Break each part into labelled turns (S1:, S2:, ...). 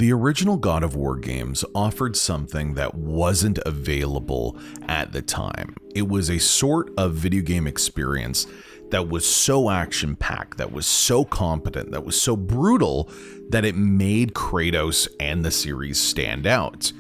S1: The original God of War games offered something that wasn't available at the time. It was a sort of video game experience that was so action-packed, that was so competent, that was so brutal that it made Kratos and the series stand out.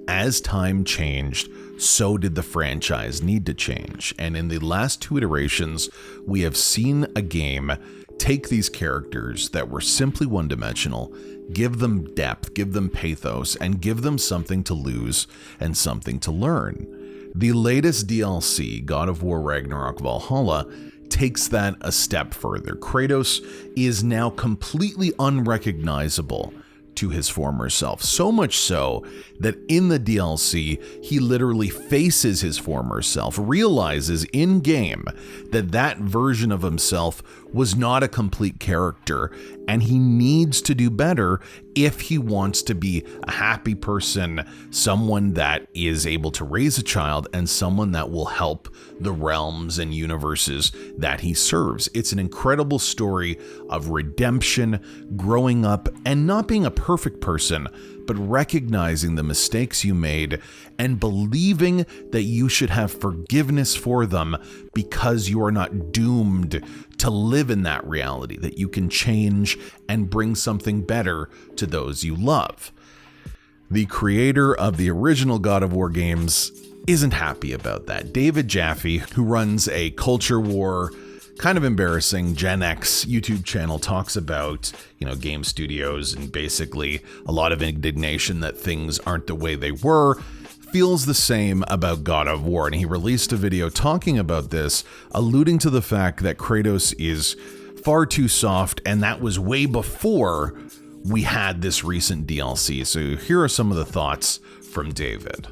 S1: As time changed, so did the franchise need to change, and in the last two iterations, we have seen a game take these characters that were simply one-dimensional, give them depth, give them pathos, and give them something to lose and something to learn. The latest DLC, God of War Ragnarok Valhalla, takes that a step further. Kratos is now completely unrecognizable to his former self, so much so that in the DLC, he literally faces his former self, realizes in-game that that version of himself was not a complete character, and he needs to do better if he wants to be a happy person, someone that is able to raise a child, and someone that will help the realms and universes that he serves. It's an incredible story of redemption, growing up, and not being a perfect person, but recognizing the mistakes you made and believing that you should have forgiveness for them because you are not doomed to live in that reality, that you can change and bring something better to those you love. The creator of the original God of War games isn't happy about that. David Jaffes, who runs a culture war, kind of embarrassing Gen X YouTube channel, talks about, game studios and basically a lot of indignation that things aren't the way they were, feels the same about God of War. And he released a video talking about this, alluding to the fact that Kratos is far too soft, and that was way before we had this recent DLC. So here are some of the thoughts from David.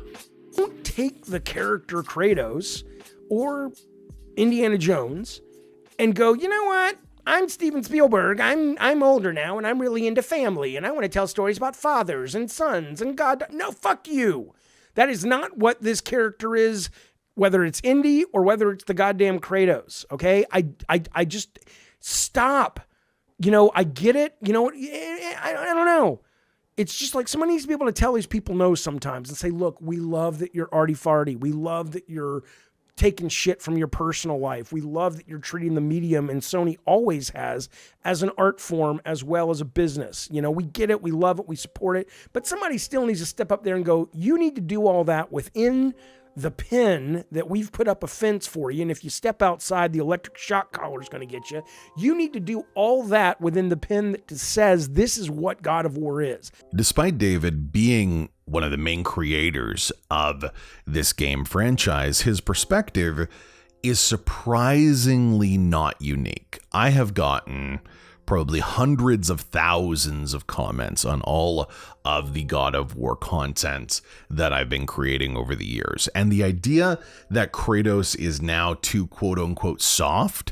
S2: Don't take the character Kratos or Indiana Jones and go, you know what? I'm Steven Spielberg. I'm older now, and I'm really into family, and I want to tell stories about fathers and sons and God. No, fuck you. That is not what this character is, whether it's Indy or whether it's the goddamn Kratos. Okay, I just stop. I get it. I don't know. It's just like someone needs to be able to tell these people no sometimes and say, look, we love that you're arty-farty. We love that you're taking shit from your personal life. We love that you're treating the medium, and Sony always has, as an art form as well as a business. We get it, we love it, we support it, but somebody still needs to step up there and go, you need to do all that within the pin that we've put up a fence for you, and if you step outside, the electric shock collar is going to get you. You need to do all that within the pin that says this is what God of War is.
S1: Despite David being one of the main creators of this game franchise, his perspective is surprisingly not unique. I have gotten probably hundreds of thousands of comments on all of the God of War content that I've been creating over the years. And the idea that Kratos is now too quote unquote soft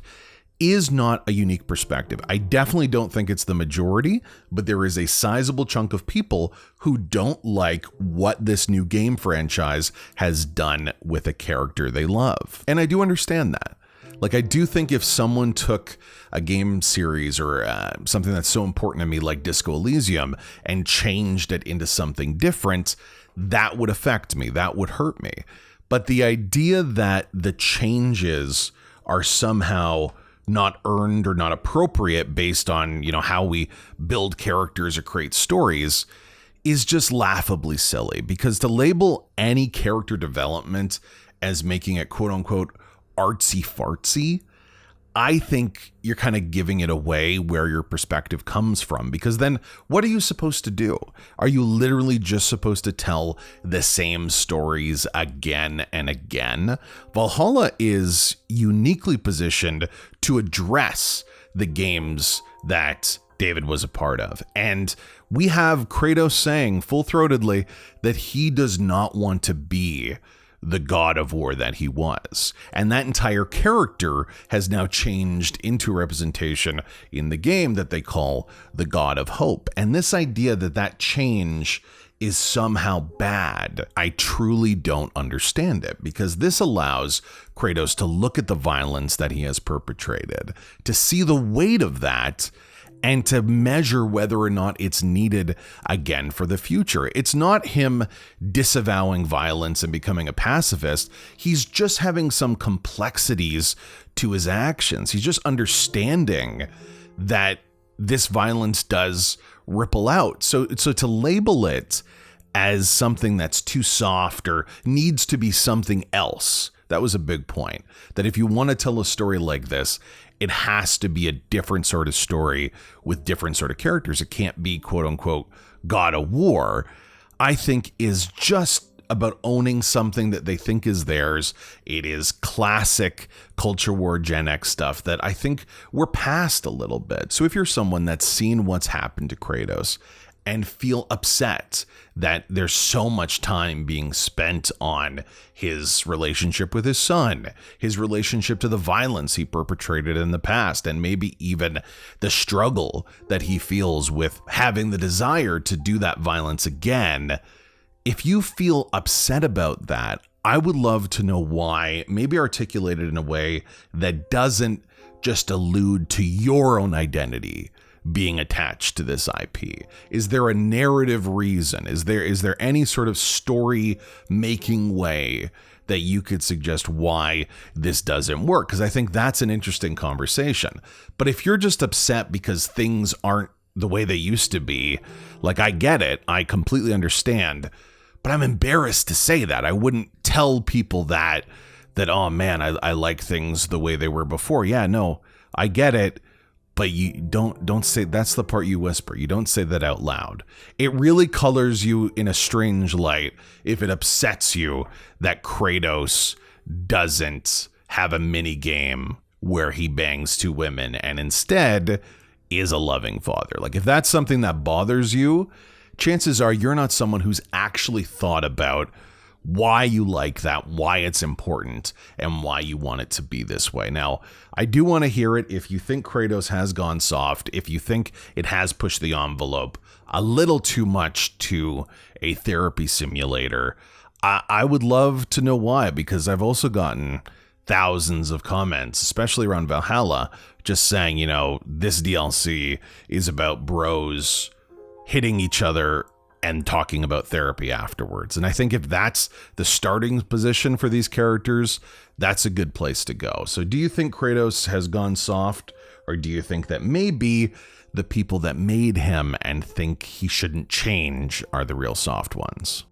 S1: is not a unique perspective. I definitely don't think it's the majority, but there is a sizable chunk of people who don't like what this new game franchise has done with a character they love. And I do understand that. I do think if someone took a game series or something that's so important to me like Disco Elysium and changed it into something different, that would affect me, that would hurt me. But the idea that the changes are somehow not earned or not appropriate based on, how we build characters or create stories is just laughably silly, because to label any character development as making it quote unquote artsy fartsy, I think you're kind of giving it away where your perspective comes from, because then what are you supposed to do? Are you literally just supposed to tell the same stories again and again? Valhalla is uniquely positioned to address the games that David was a part of. And we have Kratos saying full-throatedly that he does not want to be the God of War that he was. And that entire character has now changed into a representation in the game that they call the God of Hope. And this idea that that change is somehow bad, I truly don't understand it, because this allows Kratos to look at the violence that he has perpetrated, to see the weight of that, and to measure whether or not it's needed again for the future. It's not him disavowing violence and becoming a pacifist. He's just having some complexities to his actions. He's just understanding that this violence does ripple out. So to label it as something that's too soft or needs to be something else, that was a big point. That if you want to tell a story like this, it has to be a different sort of story with different sort of characters. It can't be quote unquote God of War, I think is just about owning something that they think is theirs. It is classic culture war Gen X stuff that I think we're past a little bit. So if you're someone that's seen what's happened to Kratos and feel upset that there's so much time being spent on his relationship with his son, his relationship to the violence he perpetrated in the past, and maybe even the struggle that he feels with having the desire to do that violence again. If you feel upset about that, I would love to know why, maybe articulate it in a way that doesn't just allude to your own identity being attached to this IP. Is there a narrative reason? Is there any sort of story making way that you could suggest why this doesn't work? Because I think that's an interesting conversation. But if you're just upset because things aren't the way they used to be, like, I get it, I completely understand, but I'm embarrassed to say that. I wouldn't tell people that oh man, I like things the way they were before. Yeah, no, I get it. But you don't say, that's the part you whisper. You don't say that out loud. It really colors you in a strange light if it upsets you that Kratos doesn't have a mini game where he bangs two women and instead is a loving father. Like, if that's something that bothers you, chances are you're not someone who's actually thought about why you like that, why it's important, and why you want it to be this way. Now, I do want to hear it if you think Kratos has gone soft, if you think it has pushed the envelope a little too much to a therapy simulator. I would love to know why, because I've also gotten thousands of comments, especially around Valhalla, just saying, you know, this DLC is about bros hitting each other and talking about therapy afterwards. And I think if that's the starting position for these characters, that's a good place to go. So do you think Kratos has gone soft, or do you think that maybe the people that made him and think he shouldn't change are the real soft ones?